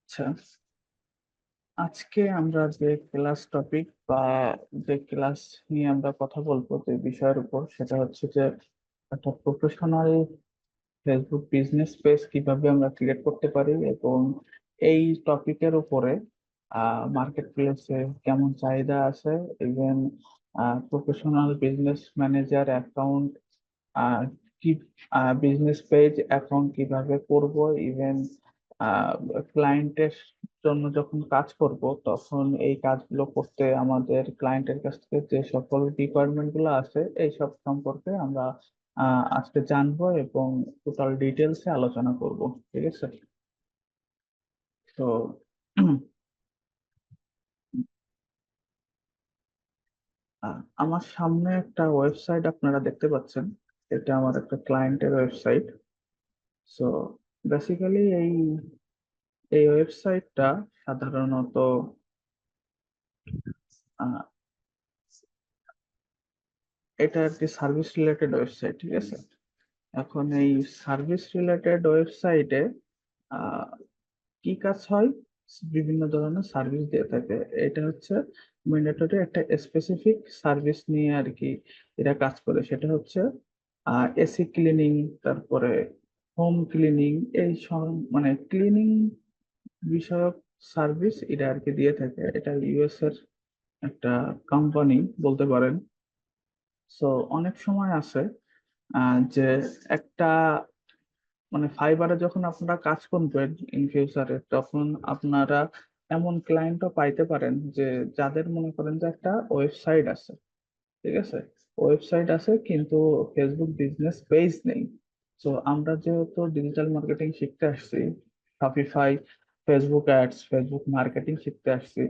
আচ্ছা, আজকে আমরা যে ক্লাস টপিক বা যে ক্লাস নিয়ে আমরা কথা বলবো যে বিষয়ের উপর, সেটা হচ্ছে যে একটা প্রফেশনাল ফেসবুক বিজনেস পেজ কিভাবে আমরা ক্রিয়েট করতে পারি, এবং এই টপিকের উপরে মার্কেট প্লেসে কেমন চাহিদা আছে। Even professional business manager account কি বিজনেস পেজ অ্যাকাউন্ট কিভাবে করব, ইভেন ক্লায়েন্টের জন্য যখন কাজ করব তখন এই কাজগুলো করতে আমাদের ক্লায়েন্টের কাছ থেকে যে সকল রিকোয়ারমেন্ট গুলো আছে এই সব সম্পর্কে আমরা আজকে জানবো এবং টোটাল ডিটেলসে আলোচনা করব। ঠিক আছে? তো আমার সামনে একটা ওয়েবসাইট আপনারা দেখতে পাচ্ছেন। এটা আমার একটা ক্লায়েন্টের ওয়েবসাইট। সো বেসিক্যালি এই ওয়েবসাইটটা সাধারণত আহ, এটা একটি সার্ভিস রিলেটেড ওয়েবসাইট। ঠিক আছে? এখন এই সার্ভিস রিলেটেড ওয়েবসাইটে কি কাজ হয়, বিভিন্ন ধরনের সার্ভিস দিয়ে থাকে। এটা হচ্ছে ম্যান্ডেটরি একটা স্পেসিফিক সার্ভিস নিয়ে আর কি এরা কাজ করে। সেটা হচ্ছে এসি ক্লিনিং, তারপরে হোম ক্লিনিং, এই সব মানে ক্লিনিং বিষয়ক সার্ভিস এটা আর কি দিয়ে থাকে। এটা ইউএস এর একটা কোম্পানি বলতে পারেন। সো অনেক সময় আছে যে একটা মানে ফাইবারে যখন আপনারা কাজ করবেন ইন ফিউচারে, তখন আপনারা এমন ক্লায়েন্টও পাইতে পারেন যে যাদের মনে করেন যে একটা ওয়েবসাইট আছে। ঠিক আছে? ওয়েবসাইট আছে কিন্তু ফেসবুক বিজনেস পেজ নেই। তো আমরা যেহেতু ডিজিটাল মার্কেটিং শিখতে আসছি, Shopify, Facebook ads, Facebook marketing শিখতে আসছি।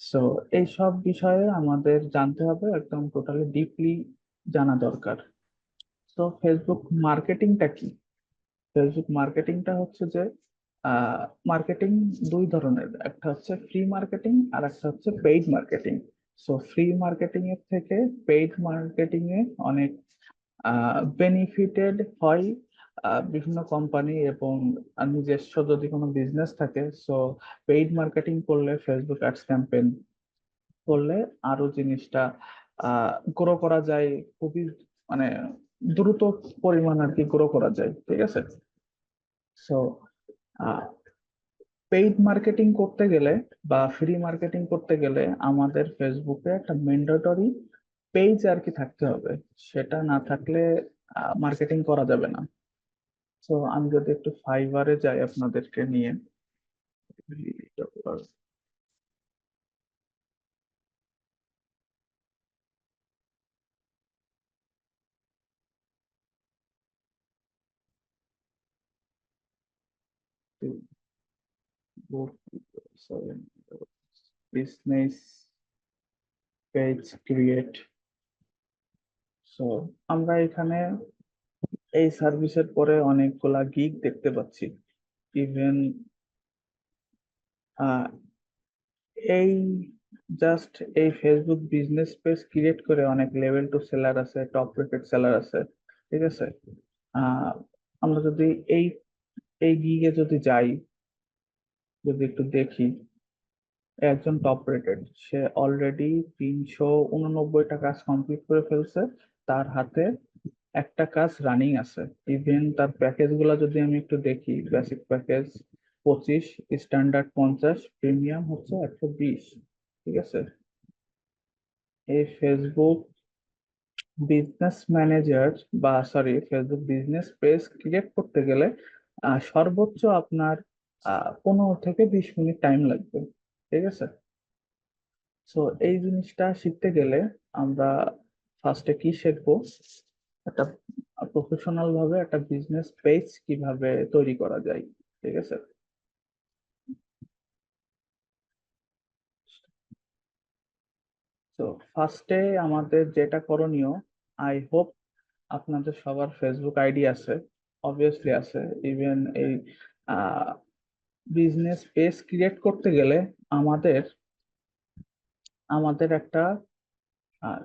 সো এই সব বিষয়ে আমাদের জানতে হবে, একদম টোটালি ডিপলি জানা দরকার। তো ফেসবুক মার্কেটিংটা কি? ফেসবুক মার্কেটিংটা হচ্ছে যে মার্কেটিং দুই ধরনের, একটা হচ্ছে ফ্রি মার্কেটিং আর একটা হচ্ছে paid marketing. So free marketing এর থেকে পেইড মার্কেটিং এ অনেক বেনিফিটেড হয় বিভিন্ন কোম্পানি, এবং নিজস্ব যদি কোনো বিজনেস থাকে। সো পেইড মার্কেটিং করলে, ফেসবুক অ্যাডস ক্যাম্পেইন করলে আরো জিনিসটা গ্রো করা যায় খুবই, মানে দ্রুত পরিমাণ আর কি গ্রো করা যায়। ঠিক আছে? সো পেইড মার্কেটিং করতে গেলে বা ফ্রি মার্কেটিং করতে গেলে আমাদের ফেসবুকে একটা ম্যান্ডেটরি পেজ আর কি থাকতে হবে। সেটা না থাকলে মার্কেটিং করা যাবে না। তো আমি যদি একটু ফাইবারে যাই আপনাদেরকে নিয়ে, বিজনেস পেজ ক্রিয়েট। সো আমরা এখানে এই সার্ভিসের পরে অনেকগুলা গিগ দেখতে পাচ্ছি। ইভেন এই জাস্ট এই ফেসবুক বিজনেস পেজ ক্রিয়েট করে অনেক লেভেল টু সেলার আছে, টপ রেটেড সেলার আছে। ঠিক আছে? আহ আমরা যদি এই এই গিগে যদি যাই, যদি একটু দেখি, একজন টপ রেটেড, সে অলরেডি 389টা কাজ কমপ্লিট করে ফেলছে। তার হাতে একটা কাজ রানিং আছে। ইভেন তার প্যাকেজ গুলা যদি আমি একটু দেখি, বেসিক প্যাকেজ 25, স্ট্যান্ডার্ড 50, প্রিমিয়াম হচ্ছে 120। ঠিক আছে? এই ফেসবুক বিজনেস ম্যানেজার বা sorry Facebook business page create করতে গেলে সর্বোচ্চ আপনার 15 থেকে 20 মিনিট টাইম লাগবে। ঠিক আছে? সো এই জিনিসটা শিখতে গেলে আমরা ফার্স্টে কি শিখবো, একটা প্রফেশনাল ভাবে একটা বিজনেস পেজ কিভাবে তৈরি করা যায়। ঠিক আছে? তো ফার্স্টে আমাদের যেটা করণীয়, আই হোপ আপনাদের সবার ফেসবুক আইডি আছে, অবভিয়াসলি আছে। ইভেন এই বিজনেস পেজ ক্রিয়েট করতে গেলে আমাদের আমাদের আহ,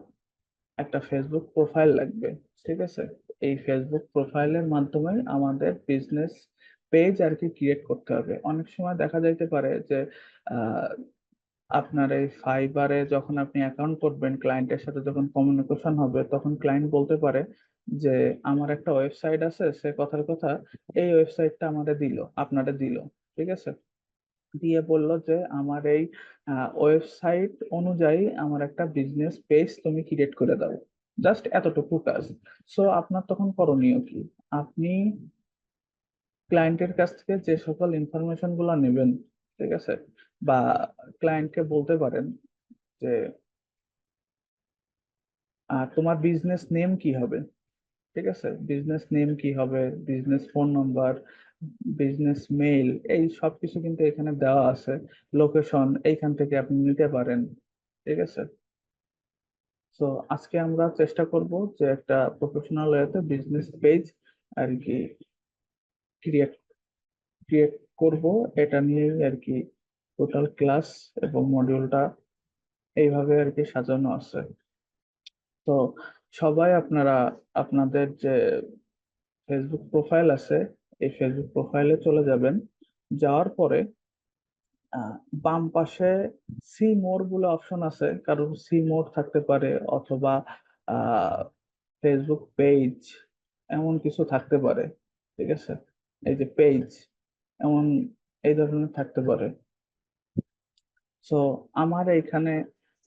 একটা ফেসবুক প্রোফাইল লাগবে। ঠিক আছে? এই ফেসবুক প্রোফাইলের মাধ্যমে আমাদের বিজনেস পেজ আর কি ক্রিয়েট করতে হবে। অনেক সময় দেখা যাইতে পারে যে আহ, আপনার এই ফাইবারে যখন আপনি অ্যাকাউন্ট করবেন, ক্লায়েন্টের সাথে যখন কমিউনিকেশন হবে, তখন ক্লায়েন্ট বলতে পারে যে আমার একটা ওয়েবসাইট আছে, সে কথার কথা এই ওয়েবসাইটটা আমাদের দিল, আপনাদের দিল, ঠিক আছে, দিয়ে বলল যে আমার এই ওয়েবসাইট অনুযায়ী আমার একটা বিজনেস পেজ তুমি ক্রিয়েট করে দাও। জাস্ট এতটুকু কাজ। সো আপনার তখন করণীয় কি? আপনি ক্লায়েন্টের কাছ থেকে যে সকল ইনফরমেশন গুলো নেবেন, ঠিক আছে, বা ক্লায়েন্টকে বলতে পারেন যে তোমার বিজনেস নেম কি হবে, ঠিক আছে, বিজনেস নেম কি হবে, business phone number, business mail, এই সব কিছু কিন্তু এখানে দেওয়া আছে। লোকেশন এইখান থেকে আপনি নিতে পারেন, ঠিক আছে। তো আজকে আমরা চেষ্টা করব যে একটা প্রফেশনাল ওয়েতে বিজনেস পেজ আর কি ক্রিয়েট ক্রিয়েট করব। এটা নিয়ে আর কি টোটাল ক্লাস এবং মডিউলটা এইভাবে আর কি সাজানো আছে। তো সবাই আপনারা আপনাদের যে ফেসবুক প্রোফাইল আছে, এই ফেসবুক প্রোফাইলে চলে যাবেন। যাওয়ার পরে আহ, বাম পাশে সি মোর বলে অপশন আছে, কারণ সি মোর থাকতে পারে, অথবা ফেসবুক পেজ এমন কিছু থাকতে পারে, ঠিক আছে, এই যে পেজ এমন এই ধরনের থাকতে পারে। সো আমার এইখানে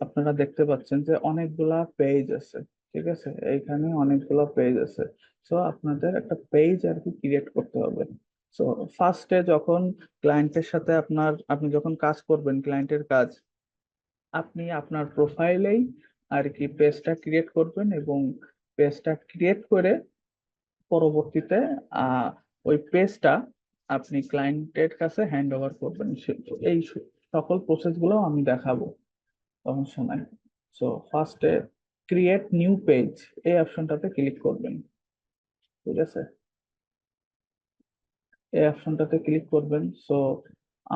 আপনারা দেখতে পাচ্ছেন যে অনেকগুলা পেজ আছে, ঠিক আছে, এইখানে অনেকগুলা পেজ আছে। সো আপনাদের একটা পেজ আর কি ক্রিয়েট করতে হবে। সো ফার্স্টে যখন ক্লায়েন্টের সাথে আপনি যখন কাজ করবেন, ক্লায়েন্টের কাজ, আপনি আপনার প্রোফাইলেই আর কি পেজটা ক্রিয়েট করবেন, এবং পেজটা ক্রিয়েট করে পরবর্তীতে আহ ওই পেজটা আপনি ক্লায়েন্টের কাছে হ্যান্ড ওভার করবেন। এই সকল প্রসেস গুলো আমি দেখাবো, সমস্যা নাই। সো ফার্স্টে ক্রিয়েট নিউ পেজ, এই অপশনটাতে ক্লিক করবেন, ঠিক আছে, এই অপশনটাতে ক্লিক করবেন। সো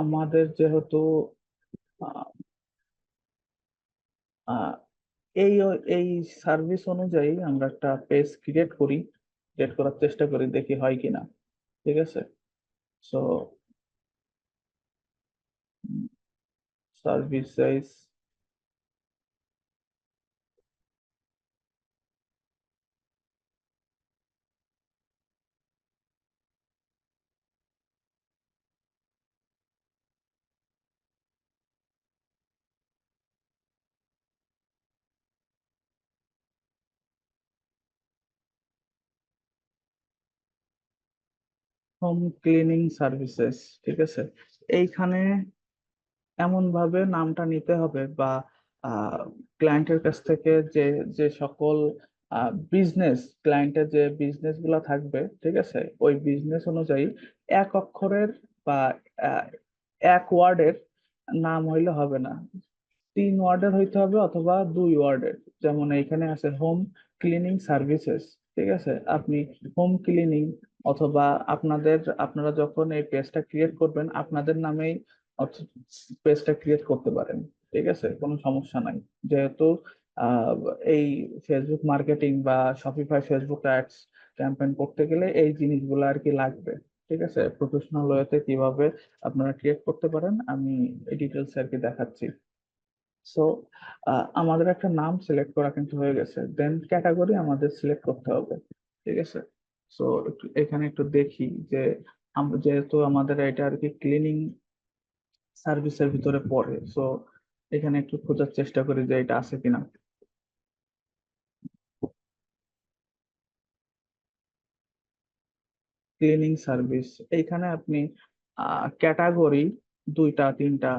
আমাদের যেহেতু আহ, আহ, এই এই সার্ভিস অনুযায়ী আমরা একটা পেজ ক্রিয়েট করার চেষ্টা করি, দেখি হয় কিনা, ঠিক আছে। So services, home cleaning services, ঠিক আছে, এইখানে এমন ভাবে নামটা নিতে হবে, বা ক্লায়েন্টের কাছ থেকে যে যে সকল বিজনেস, ক্লায়েন্টের যে বিজনেস গুলা থাকবে, ঠিক আছে, ওই বিজনেস অনুযায়ী এক অক্ষরের বা আহ, এক ওয়ার্ডের নাম হইলে হবে না, 3 ওয়ার্ডের হইতে হবে, অথবা 2 ওয়ার্ডের। যেমন এইখানে আছে হোম ক্লিনিং সার্ভিসেস, ঠিক আছে, আপনি হোম ক্লিনিং, অথবা আপনারা যখন এই পেজটা ক্রিয়েট করবেন আপনাদের নামেই পেজটা ক্রিয়েট করতে পারেন, ঠিক আছে, কোনো সমস্যা নাই। যেহেতু আহ, এই ফেসবুক মার্কেটিং বা শপিফাই ফেসবুক অ্যাডস ক্যাম্পেইন করতে গেলে এই জিনিসগুলো আর কি লাগবে, ঠিক আছে। প্রফেশনাল ওয়েতে কিভাবে আপনারা ক্রিয়েট করতে পারেন আমি এই ডিটেলস আর কি দেখাচ্ছি। সো আমাদের একটা নাম সিলেক্ট করা কিন্তু হয়ে গেছে, দেন ক্যাটাগরি আমাদের সিলেক্ট করতে হবে, ঠিক আছে। সো এখানে একটু দেখি যে যেহেতু আমাদের এটা আর কি ক্লিনিং সার্ভিসের ভিতরে পড়ে, সো এখানে একটু খোঁজার চেষ্টা করি যে এটা আছে কিনা। ক্লিনিং সার্ভিস, এইখানে আপনি ক্যাটাগরি 2টা 3টা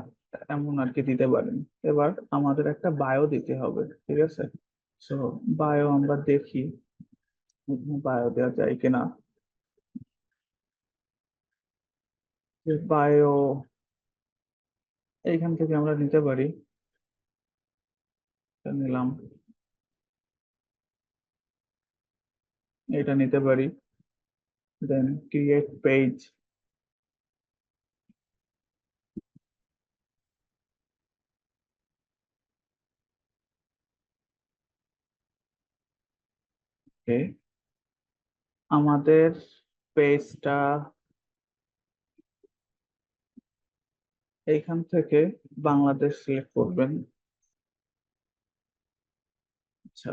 এমন আর কি দিতে পারেন। এবার আমাদের একটা বায়ো দিতে হবে, ঠিক আছে। সো বায়ো আমরা দেখি বায়ো দেওয়া যায় কিনা। বায়ো এইখান থেকে আমরা নিতে পারি, এটা নিলাম, এটা নিতে পারি, দেন ক্রিয়েট পেজ। ওকে, আমাদের পেজটা, এইখান থেকে বাংলাদেশ সিলেক্ট করবেন। আচ্ছা,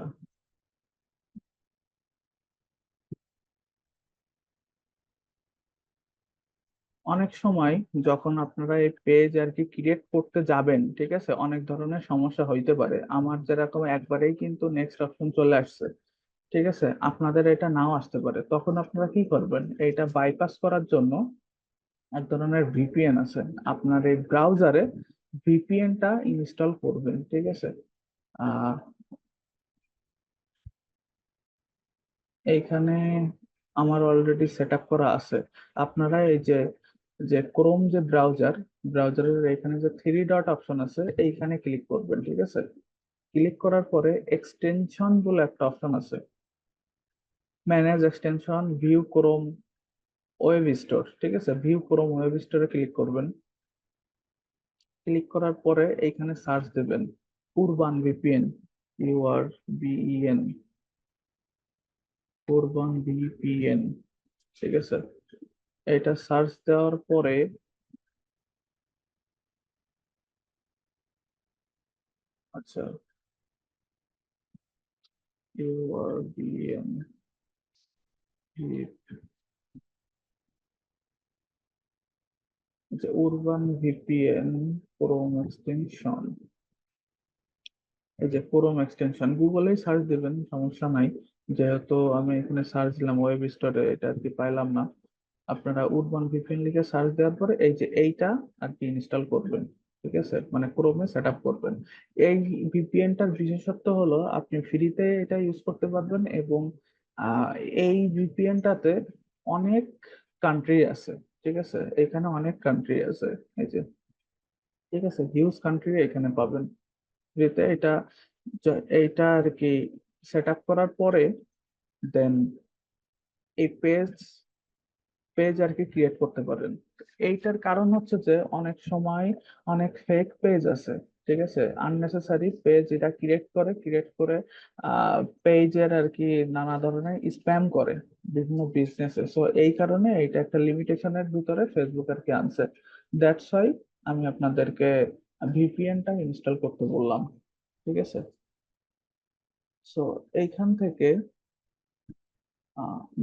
অনেক সময় যখন আপনারা এই পেজ আর কি ক্রিয়েট করতে যাবেন, ঠিক আছে, অনেক ধরনের সমস্যা হইতে পারে। আমার যেরকম একবারেই কিন্তু নেক্সট অপশন চলে আসছে, ঠিক আছে, আপনাদের এটা নাও আসতে পারে। তখন আপনারা কি করবেন, এটা বাইপাস করার জন্য এক ধরনের ভিপিএন আছে, আপনার এই ব্রাউজারে ভিপিএনটা ইনস্টল করবেন, ঠিক আছে। আহ এইখানে আমার অলরেডি সেট আপ করা আছে। আপনারা এই যে যে ক্রোম যে ব্রাউজারের এখানে যে থ্রি ডট অপশন আছে এইখানে ক্লিক করবেন, ঠিক আছে। ক্লিক করার পরে এক্সটেনশন বলে একটা অপশন আছে, manage extension, view Chrome web store, ঠিক আছে, ভিউ ক্রোম ওয়েব স্টোরে ক্লিক করবেন। ক্লিক করার পরে এইখানে সার্চ দেবেন urban VPN, URBEN, urban VPN, ঠিক আছে। এটা সার্চ দেওয়ার পরে, আচ্ছা, URBN, আচ্ছা, উরবান ভিপিএন ক্রোম এক্সটেনশন, এই যে ক্রোম এক্সটেনশন গুগলেই সার্চ দিবেন, সমস্যা নাই। যেহেতু আমি এখানে সার্চ দিলাম ওয়েব স্টোরে, এটা আর কি পাইলাম না। আপনারা উরবান ভিপিএন লিখে সার্চ দেওয়ার পরে এই যে এইটা আর কি ইনস্টল করবেন, ঠিক আছে, মানে ক্রোমে সেট আপ করবেন। এই ভিপিএনটার বিশেষত্ব হলো আপনি ফ্রিতে এটা ইউজ করতে পারবেন, এবং আহ, এই ভিপিএনটাতে অনেক কান্ট্রি আছে, ঠিক আছে, এখানে অনেক কান্ট্রি আছে, এই যে, ঠিক আছে, হিউজ কান্ট্রি এখানে পাবেন ফ্রিতে। এটা এইটা আর কি সেট আপ করার পরে দেন এই পেজ আর কি ক্রিয়েট করতে পারেন। এইটার কারণ হচ্ছে যে অনেক সময় অনেক ফেক পেজ আছে, ঠিক আছে, আননেসেসারি পেজ এটা ক্রিয়েট করে পেজের আর কি নানা ধরনের স্প্যাম করে বিভিন্ন বিজনেসে। সো এই কারণে এটা একটা লিমিটেশনের ভিতরে ফেসবুক আর কি আনছে। দ্যাটস ওয়াই আমি আপনাদেরকে ভিপিএনটা ইনস্টল করতে বললাম, ঠিক আছে। সো এইখান থেকে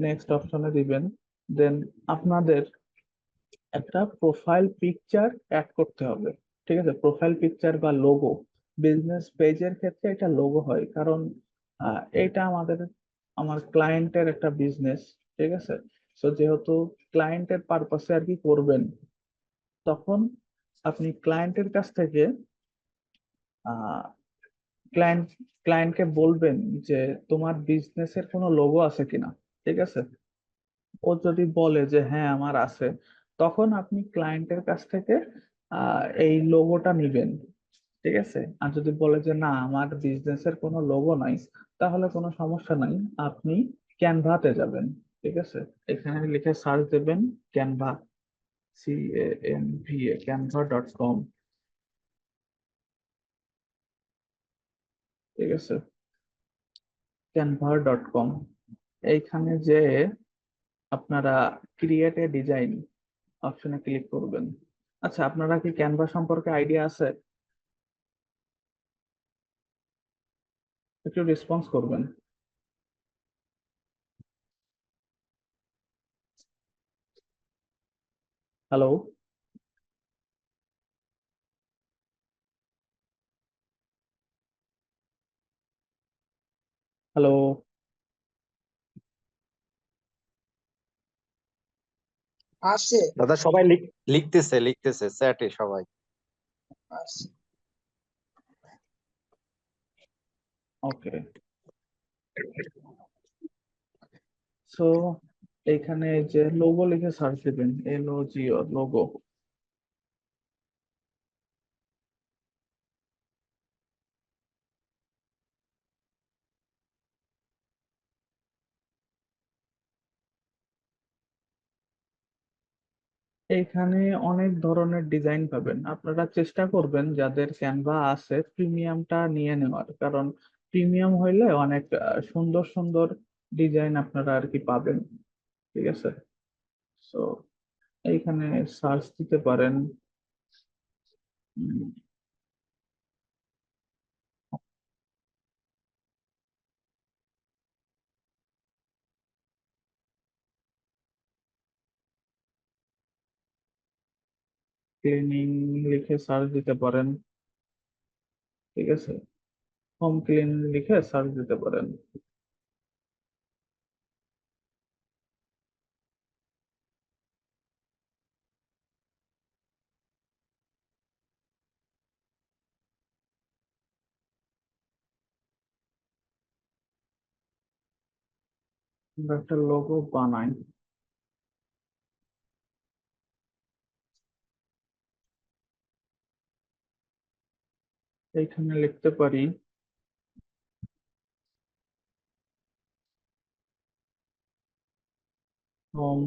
নেক্সট অপশনে দিবেন। দেন আপনাদের একটা প্রোফাইল পিকচার অ্যাড করতে হবে, ঠিক আছে, প্রোফাইল পিকচার বা লোগো। বিজনেস পেজের ক্ষেত্রে এটা লোগো হয়, কারণ এটা আমার ক্লায়েন্টের একটা বিজনেস, ঠিক আছে। তো যেহেতু ক্লায়েন্টের পারপাসে আর কি করবেন, তখন আপনি ক্লায়েন্টের কাছ থেকে আহ ক্লায়েন্ট ক্লায়েন্টকে বলবেন যে তোমার বিজনেসের কোনো লোগো আছে কিনা, ঠিক আছে। ও যদি বলে যে হ্যাঁ আমার আছে, তখন আপনি ক্লায়েন্টের কাছ থেকে এই লোগোটা নিবেন, ঠিক আছে। আর যদি বলে যে না আমার বিজনেসের কোনো লোগো নাই, তাহলে কোনো সমস্যা নাই, আপনি ক্যানভাতে যাবেন, ঠিক আছে। এখানে লিখে সার্চ দেবেন ক্যানভা, CANVA, canva.com, ঠিক আছে, canva.com। এইখানে যে আপনারা ক্রিয়েট এ ডিজাইন অপশনে ক্লিক করবেন। আচ্ছা, আপনারা কি ক্যানভা সম্পর্কে আইডিয়া আছে? একটু রেসপন্স করবেন। Hello, hello. আসছে। দাদা সবাই লিখতেছে চ্যাটে সবাই। আসছে। ওকে, সো এখানে যে লোগো লিখে সার্চ দিবেন, LOGO, লোগো। এইখানে অনেক ধরনের ডিজাইন পাবেন, আপনারা চেষ্টা করবেন যাদের ক্যানভা আছে প্রিমিয়ামটা নিয়ে নেওয়ার, কারণ প্রিমিয়াম হইলে অনেক সুন্দর সুন্দর ডিজাইন আপনারা আর কি পাবেন, ঠিক আছে। সো এইখানে সার্চ দিতে পারেন ক্লিনিং লিখে সার্চ দিতে পারেন, ঠিক আছে, হোম ক্লিন লিখে সার্চ দিতে পারেন। আমরা একটা লোগো বানাই। এইখানে লিখতে পারি হোম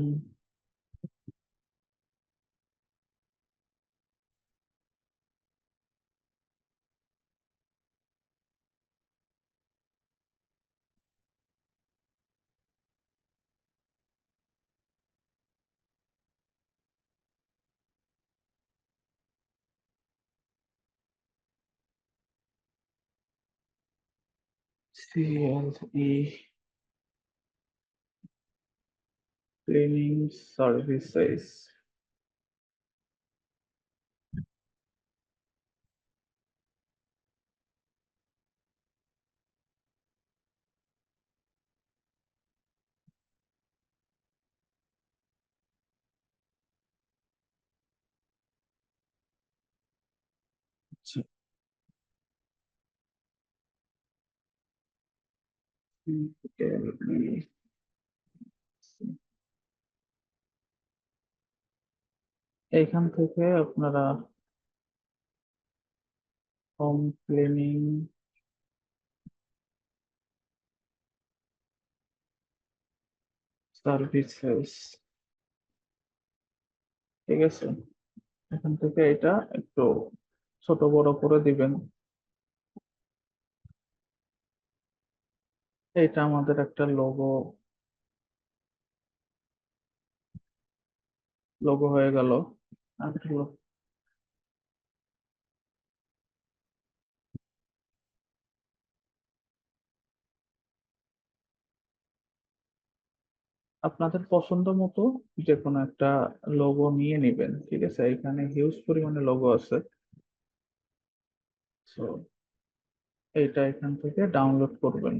CLE ক্লিনিং সার্ভিসেস। আচ্ছা, CLE এইখান থেকে আপনারা হোম ক্লিনিং সার্ভিসেস, ঠিক আছে, এখান থেকে এটা একটু ছোট বড় করে দিবেন। এটা আমাদের একটা লোগো লোগো হয়ে গেল। আর হলো আপনাদের পছন্দ মতো যে কোনো একটা লোগো নিয়ে নেবেন, ঠিক আছে, এখানে হিউজ পরিমাণে লোগো আছে। তো এইটা এখান থেকে ডাউনলোড করবেন।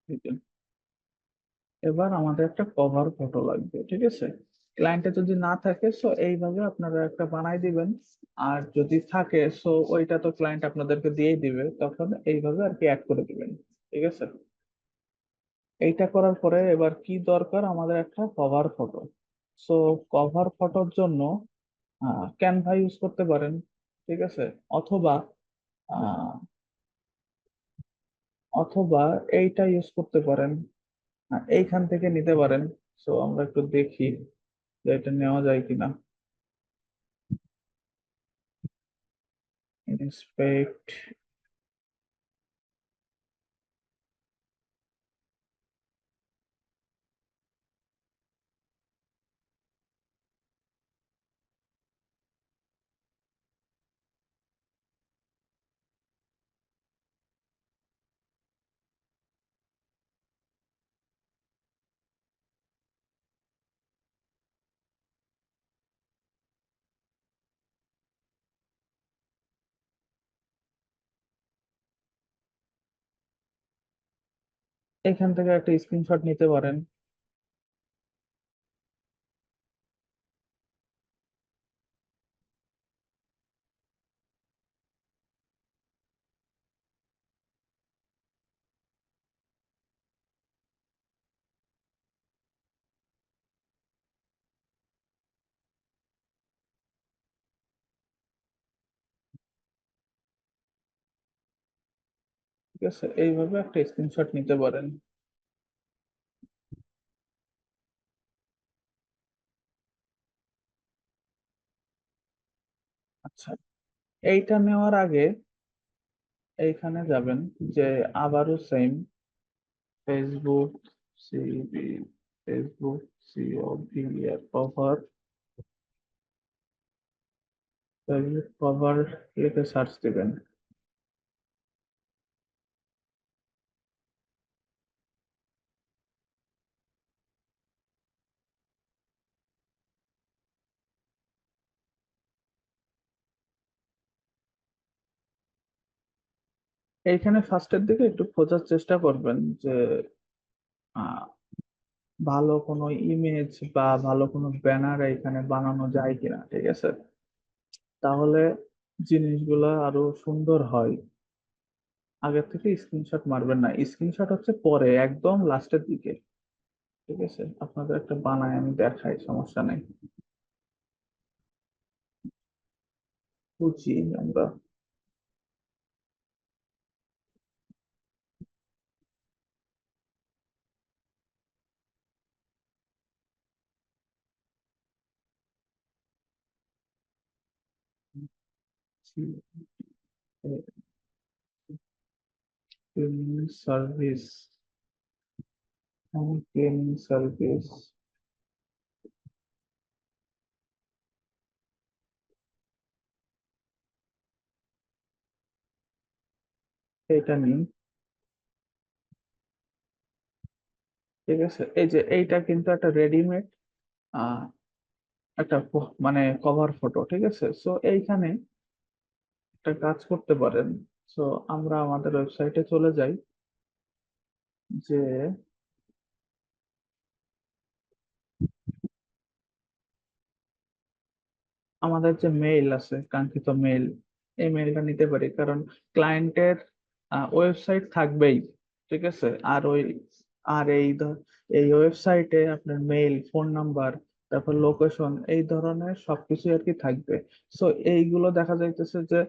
ঠিক আছে। এবার আমাদের একটা কভার ফটো লাগবে, ঠিক আছে, ক্লায়েন্টে যদি না থাকে সো এইভাবে আপনারা একটা বানাই দিবেন। আর যদি থাকে সো ওইটা তো ক্লায়েন্ট আপনাদেরকে দিয়েই দিবে, তখন এইভাবে আর কি অ্যাড করে দিবেন, ঠিক আছে। এইটা করার পরে এবার কি দরকার, আমাদের একটা কভার ফটো। সো কভার ফটোর জন্য ক্যানভা ইউজ করতে পারেন, ঠিক আছে, অথবা আহ, অথবা এইটা ইউজ করতে পারেন, এইখান থেকে নিতে পারেন। সো আমরা একটু দেখি যে এটা নেওয়া যায় কিনা। ইন্সপেক্ট, এখান থেকে একটা স্ক্রিনশট নিতে পারেন। ঠিক আছে, এইভাবে একটা স্ক্রিনশট নিতে পারেন। আচ্ছা, এইটা নেওয়ার আগে এইখানে যাবেন যে আবারও same Facebook C B Facebook C O V এর কভার ফেসবুক কভার লিখে সার্চ দিবেন। এইখানে ফার্স্টের দিকে একটু খোঁজার চেষ্টা করবেন যে আহ, ভালো কোনো ইমেজ বা ভালো কোনো ব্যানার এখানে বানানো যায় কিনা, ঠিক আছে? তাহলে জিনিসগুলো আরো সুন্দর হয়। আগে থেকে স্ক্রিনশট মারবেন না, স্ক্রিনশট হচ্ছে পরে একদম লাস্টের দিকে। ঠিক আছে, আপনাদের একটা বানায় আমি দেখাই, সমস্যা নেই। বুঝি আমরা ক্লিনিং সার্ভিস, ক্লিনিং সার্ভিস, এটা নিন। ঠিক আছে, এই যে এইটা কিন্তু একটা রেডিমেড আহ একটা মানে কভার ফটো, ঠিক আছে? সো এইখানে একটা কাজ করতে পারেন। সো আমরা আমাদের ওয়েবসাইটে চলে যাই, যে আমাদের যে মেইল আছে, কাঙ্ক্ষিত মেইল, এই মেইলটা নিতে পারি, কারণ ক্লায়েন্টের ওয়েবসাইট থাকবেই। ঠিক আছে, আর ওই আর এই ওয়েবসাইটে আপনার মেইল, ফোন নাম্বার, তারপর লোকেশন, এই ধরনের সবকিছু আর কি থাকবে। সো এইগুলো দেখা যাইতেছে যে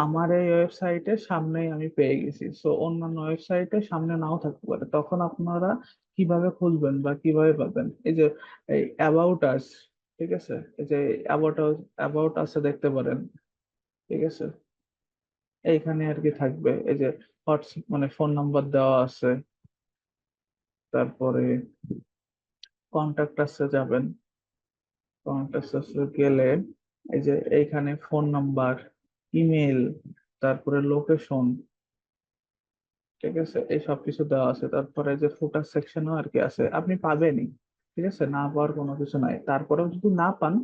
আমার এই ওয়েবসাইটে সামনেই আমি পেয়ে গেছি, সো অন্যান্য ওয়েবসাইটে সামনে নাও থাকতে পারে। তখন আপনারা কিভাবে খুঁজবেন বা কিভাবে পাবেন? এই যে এই অ্যাবাউট আস, ঠিক আছে, এই যে অ্যাবাউট অ্যাবাউট আছে দেখতে পারেন। ঠিক আছে, এইখানে আর কি থাকবে এই যে হোয়াটসঅ্যাপ মানে ফোন নাম্বার দেওয়া আছে, তারপরে কন্টাক্ট আছে যাবেন, কন্টাক্ট আছে গেলে এই যে এইখানে ফোন নাম্বার, ইমেল, তারপরে লোকেশন, ঠিক আছে, এই সব কিছু দেওয়া আছে। তারপরে যে ফুটার সেকশনও আর কি আছে, আপনি পাবেনই। ঠিক আছে, না পাওয়ার কোনো কিছু নাই। তারপরেও যদি না পান,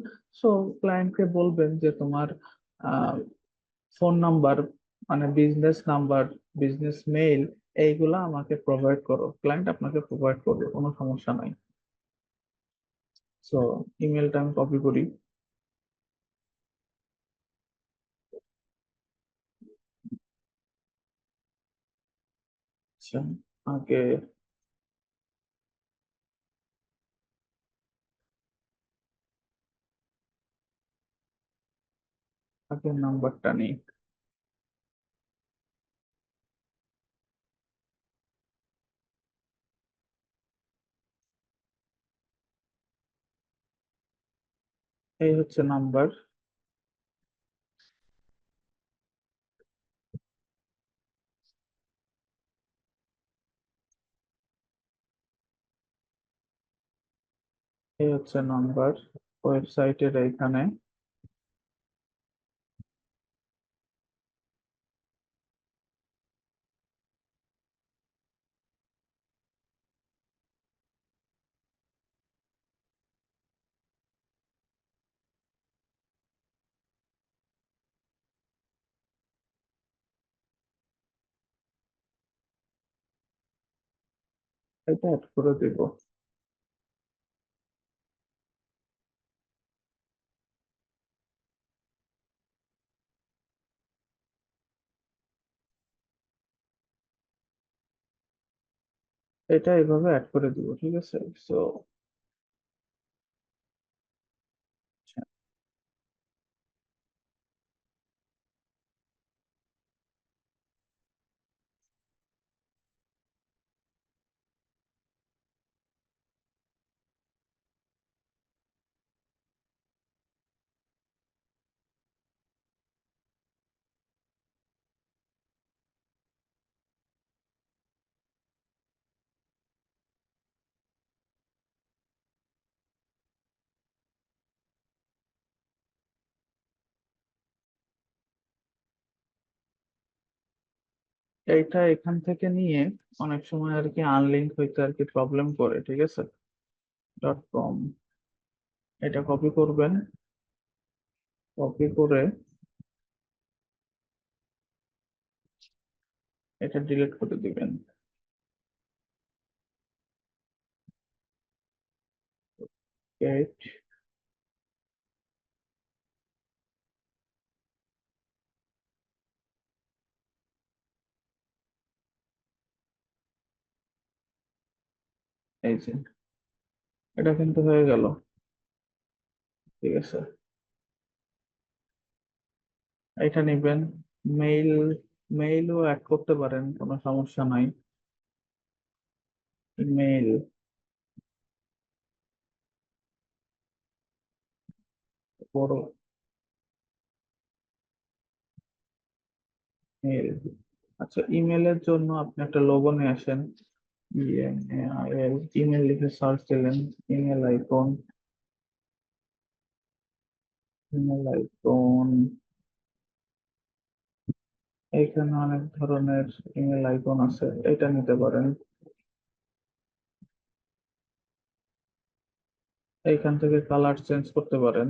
সো ক্লায়েন্টকে বলবেন যে তোমার ফোন নাম্বার মানে বিজনেস নাম্বার, বিজনেস মেইল, এইগুলা আমাকে প্রোভাইড করো। ক্লায়েন্ট আপনাকে প্রোভাইড করবে, কোনো সমস্যা নাই। সো ইমেলটা আমি কপি করি। আচ্ছা, আগে আগের নাম্বারটা নিই। এই হচ্ছে নাম্বার। এই হচ্ছে নাম্বার ওয়েবসাইটের এইখানে। এটা অ্যাড করে দিব। এটা এইভাবে অ্যাড করে দিব, ঠিক আছে। সো এইটা এখান থেকে নিয়ে অনেক সময় আর কি আনলিঙ্ক হইতে আর কি প্রবলেম করে, ঠিক আছে। .com এটা কপি করবেন, কপি করে এটা ডিলিট করে দিবেন। এইট এই যে এটা কিন্তু হয়ে গেল, ঠিক আছে। এটা নিবেন, মেইল, মেইলও অ্যাড করতে পারেন, কোনো সমস্যা নাই। ইমেইল, বড় মেইল। আচ্ছা, ইমেলের জন্য আপনি একটা লোগো নিয়ে আসেন। ইএমএআইএল, ইমেল লিখে সার্চ দিলেন, ইমেল আইকন, ইমেল আইকন। এইখানে অনেক ধরনের ইমেল আইকন আছে, এটা নিতে পারেন। এইখান থেকে কালার চেঞ্জ করতে পারেন।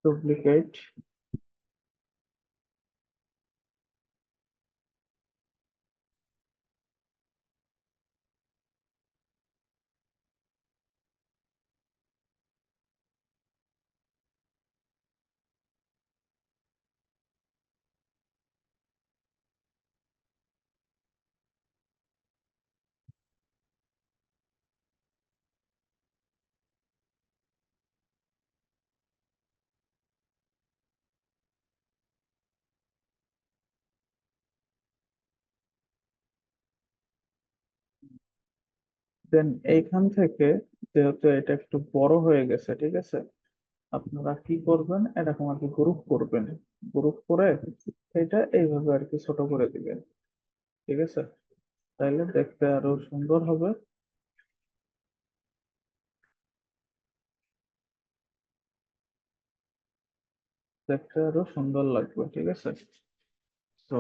ডুপ্লিকেট, দেন এইখান থেকে, যেহেতু এটা একটু বড় হয়ে গেছে, ঠিক আছে, আপনারা কি করবেন, এরকম আর কি গ্রুপ করবেন। গ্রুপ করে এটা এইভাবে আর কি ছোট করে দিবেন, ঠিক আছে। তাইলে দেখতে আরো সুন্দর হবে, দেখতে আরো সুন্দর লাগবে, ঠিক আছে। তো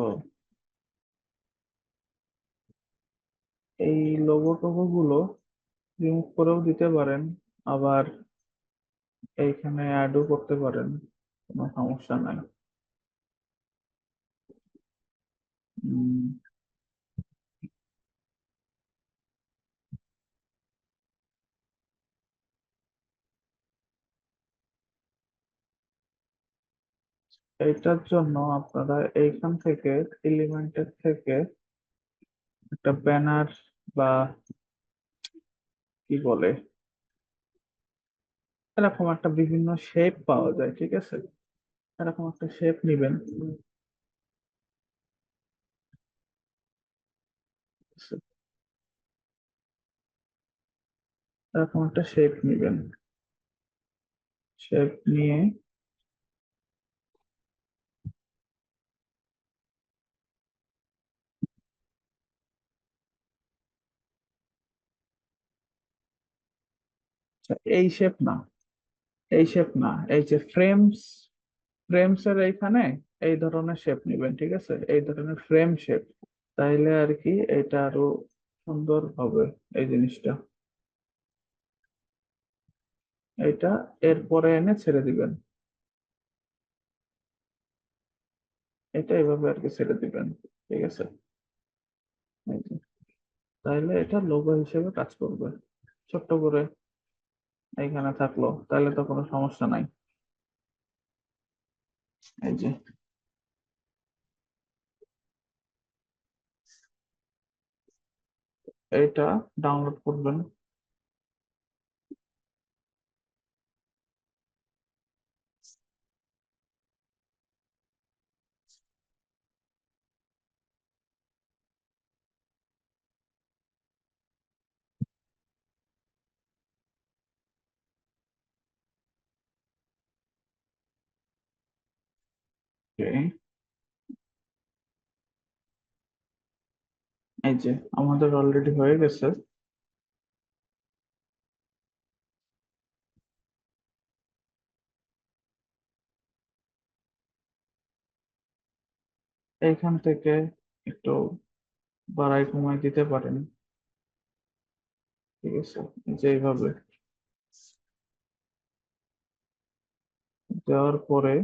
এই লোগো টোগো গুলো রিমুভ করেও দিতে পারেন, আবার এইখানে অ্যাডও করতে পারেন, কোনো সমস্যা নাই। উম, এইটার জন্য আপনারা এইখান থেকে, এলিমেন্টের থেকে একটা ব্যানার বা কি বলে, এরকম একটা বিভিন্ন শেপ পাওয়া যায়, ঠিক আছে। এরকম একটা শেপ নিবেন, এরকম একটা শেপ নিবেন। শেপ নিয়ে আচ্ছা, এই শেপ না, এই শেপ না, এই যে ফ্রেমস, ফ্রেমস এর এইখানে এই ধরনের শেপ নিবেন, ঠিক আছে, এই ধরনের ফ্রেম শেপ। তাইলে আর কি এটা আরো সুন্দর হবে, এই জিনিসটা। এটা এরপরে এনে ছেড়ে দিবেন, এটা এইভাবে আর কি ছেড়ে দিবেন, ঠিক আছে। এই যে, তাইলে এটা লোগো হিসেবে কাজ করবে। ছোট্ট করে এইখানে থাকলো, তাহলে তো কোনো সমস্যা নাই। এই যে এটা ডাউনলোড করবেন। Okay, এই যে আমাদের অলরেডি হয়ে গেছে। এইখান থেকে একটু বাড়াই কমাই দিতে পারেন, ঠিক আছে, যে এইভাবে দেওয়ার পরে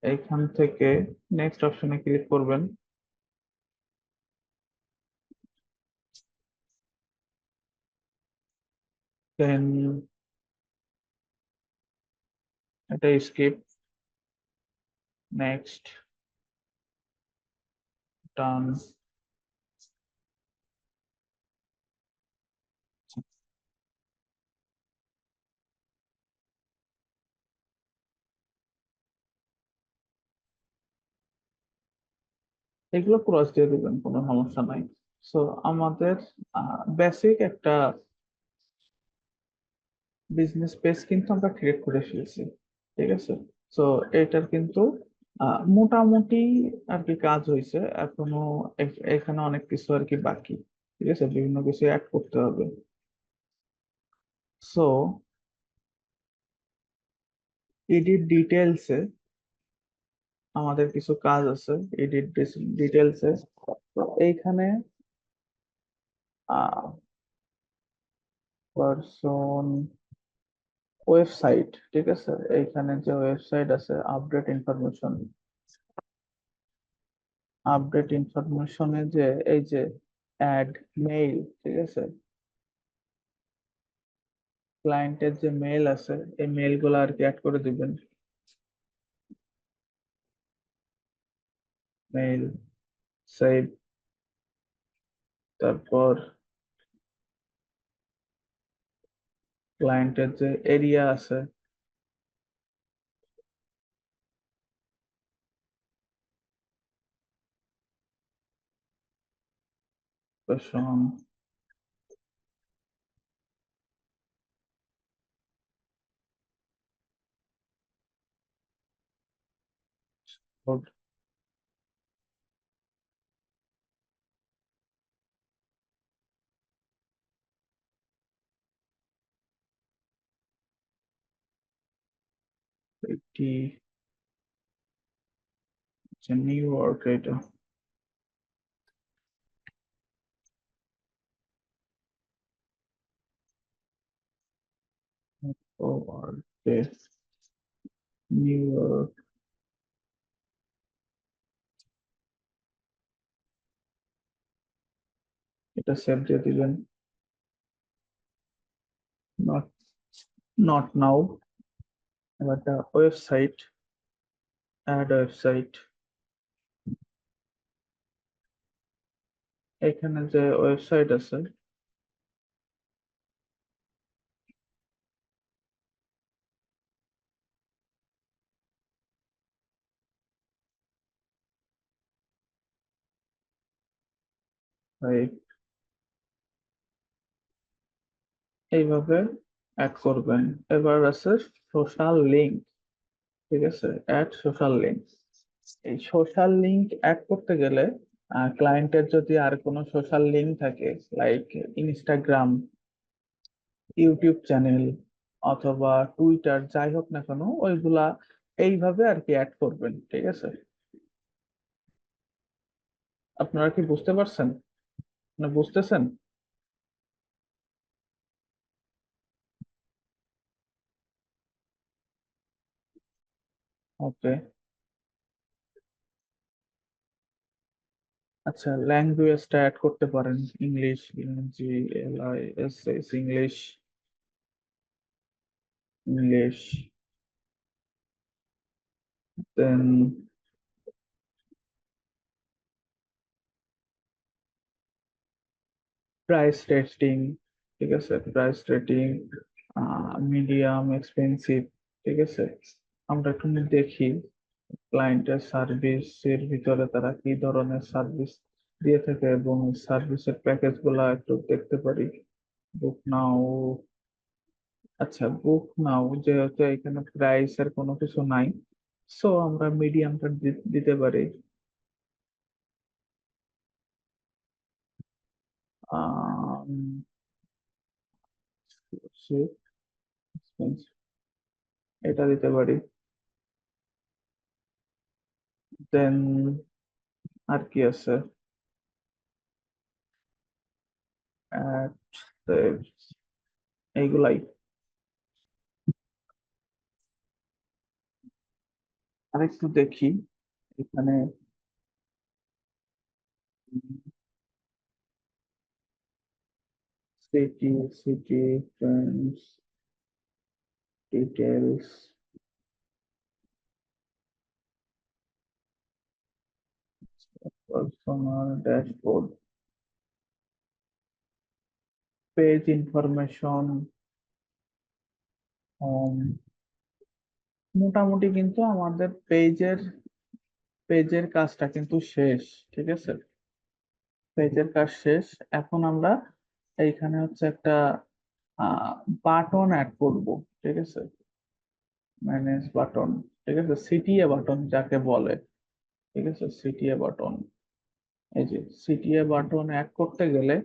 এইখান থেকে নেক্সট অপশনে ক্লিক করবেন। দেন এটা স্কিপ, নেক্সট, ডান। এগুলো ক্রস দিয়ে দিবেন, কোনো সমস্যা নাই। সো আমাদের বেসিক একটা বিজনেস পেজ কিন্তু আমরা ক্রিয়েট করে ফেলছি, ঠিক আছে। সো এটার কিন্তু মোটামুটি আর কি কাজ হয়েছে, এখনো এখানে অনেক কিছু আর কি বাকি, ঠিক আছে, বিভিন্ন কিছু অ্যাড করতে হবে। সো এডিট ডিটেলসে আমাদের কিছু কাজ আছে। এডিট ডিটেলসে তো এইখানে পারসন ওয়েবসাইট, ঠিক আছে, এইখানে যে ওয়েবসাইট আছে আপডেট ইনফরমেশনে যে এই যে অ্যাড মেইল, ঠিক আছে, ক্লায়েন্টের যে মেইল আছে এই মেইল গুলো আর কি অ্যাড করে দিবেন। মেইল সেভ, তারপর ক্লায়েন্টের যে এরিয়া আছে লোকেশন, এটি নিউ ইয়র্ক, এটা নিউ ইয়র্ক, এটা সেভ দিয়ে দিবেন। নট নট নাও, এবার ওয়েবসাইট, অ্যাড ওয়েবসাইট, এখানে যে ওয়েবসাইট আছে এই এইভাবে অ্যাড করবেন। এবার আছে সোশ্যাল লিংক, ঠিক আছে, অ্যাড সোশ্যাল লিংক। এই সোশ্যাল লিংক অ্যাড করতে গেলে ক্লায়েন্টের যদি আর কোনো সোশ্যাল লিংক থাকে, লাইক ইনস্টাগ্রাম, ইউটিউব চ্যানেল অথবা টুইটার, যাই হোক না কেন, ওইগুলা এইভাবে আর কি অ্যাড করবেন, ঠিক আছে। আপনারা কি বুঝতে পারছেন না বুঝতেছেন? ওকে, আচ্ছা, ল্যাঙ্গুয়েজটা অ্যাড করতে পারেন, ইংলিশ, ILISS, ইংলিশ, ইংলিশ। দেন প্রাইস রেটিং, ঠিক আছে, প্রাইস রেটিং মিডিয়াম, এক্সপেন্সিভ, ঠিক আছে। আমরা একটু দেখি ক্লায়েন্টের সার্ভিসের ভিতরে তারা কি ধরনের সার্ভিস দিয়ে থাকে এবং সার্ভিসের প্যাকেজ গুলা একটু দেখতে পারি। বুক নাও, আচ্ছা, বুক নাও যেহেতু এখানে প্রাইস এর কোনো কিছু নাই, সো আমরা মিডিয়ামটা দিতে পারি। আম, এটা দিতে পারি। দেন আর কি আছে? At saves, এইগুলাই। আরেকটু দেখি এখানে। City, city, friends, details, personal dashboard, page information, home. মোটামুটি কিন্তু আমাদের পেজের কাজটা কিন্তু শেষ। ঠিক আছে, পেজের কাজ শেষ। এখন আমরা এইখানে হচ্ছে একটা বাটন অ্যাড করব। ঠিক আছে, ম্যানেজ বাটন। ঠিক আছে, সিটিএ বাটন যাকে বলে। ঠিক আছে, সিটিএ বাটন। এই যে সিটিএ বাটন অ্যাড করতে গেলে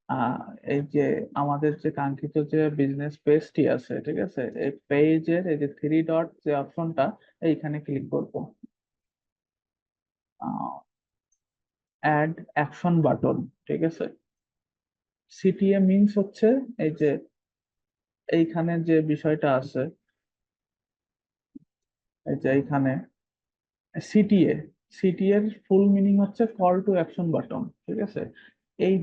আহ এই যে আমাদের যে কাঙ্ক্ষিত যে বিজনেস পেজটি আছে, ঠিক আছে, এই পেজের এই যে থ্রি ডট যে অপশনটা, এইখানে ক্লিক করব। Add action button. ঠিক আছে, সিটিএ মিনস হচ্ছে এই যে এইখানে যে বিষয়টা আছে, এই যে এইখানে সিটিএ, সিটিএ এর ফুল মিনিং হচ্ছে কল টু অ্যাকশন বাটন। ঠিক আছে, এই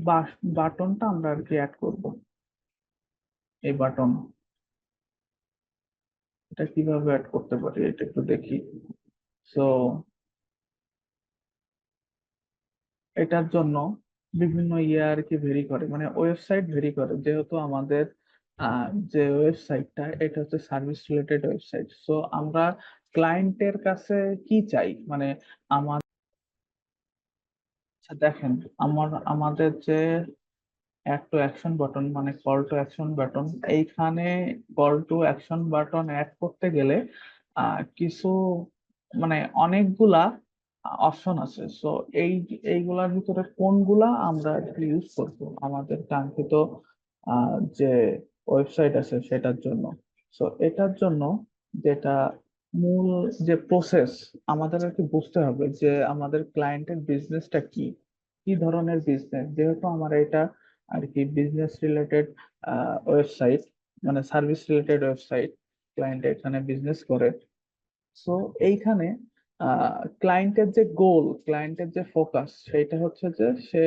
বাটনটা আমরা আর কি অ্যাড করব। এই বাটন, এটা কিভাবে অ্যাড করতে পারি এটা একটু দেখি। সো এটার জন্য বিভিন্ন ইয়ে আর কি ভেরি করে, মানে ওয়েবসাইট ভেরি করে। যেহেতু আমাদের যে ওয়েবসাইটটা এটা হচ্ছে সার্ভিস রিলেটেড ওয়েবসাইট, সো আমরা ক্লায়েন্টের কাছে কি চাই, মানে আমার আচ্ছা দেখেন, আমাদের যে অ্যাড টু অ্যাকশন বাটন মানে কল টু অ্যাকশন বাটন, এইখানে call to action button add করতে গেলে কিছু মানে অনেকগুলা অপশন আছে। সো এইগুলার ভিতরে কোনগুলা আমরা ইউজ করব আমাদের কাঙ্ক্ষিত যে ওয়েবসাইট আছে সেটার জন্য। সো এটার জন্য যেটা মূল যে প্রসেস আমাদের আর কি বুঝতে হবে যে আমাদের ক্লায়েন্টের বিজনেসটা কি, কি ধরনের বিজনেস। যেহেতু আমার এটা আর কি বিজনেস রিলেটেড ওয়েবসাইট, মানে সার্ভিস রিলেটেড ওয়েবসাইট, ক্লায়েন্ট এখানে বিজনেস করে। সো এইখানে ক্লায়েন্টের যে গোল, ক্লায়েন্টের যে ফোকাস, সেটা হচ্ছে যে সে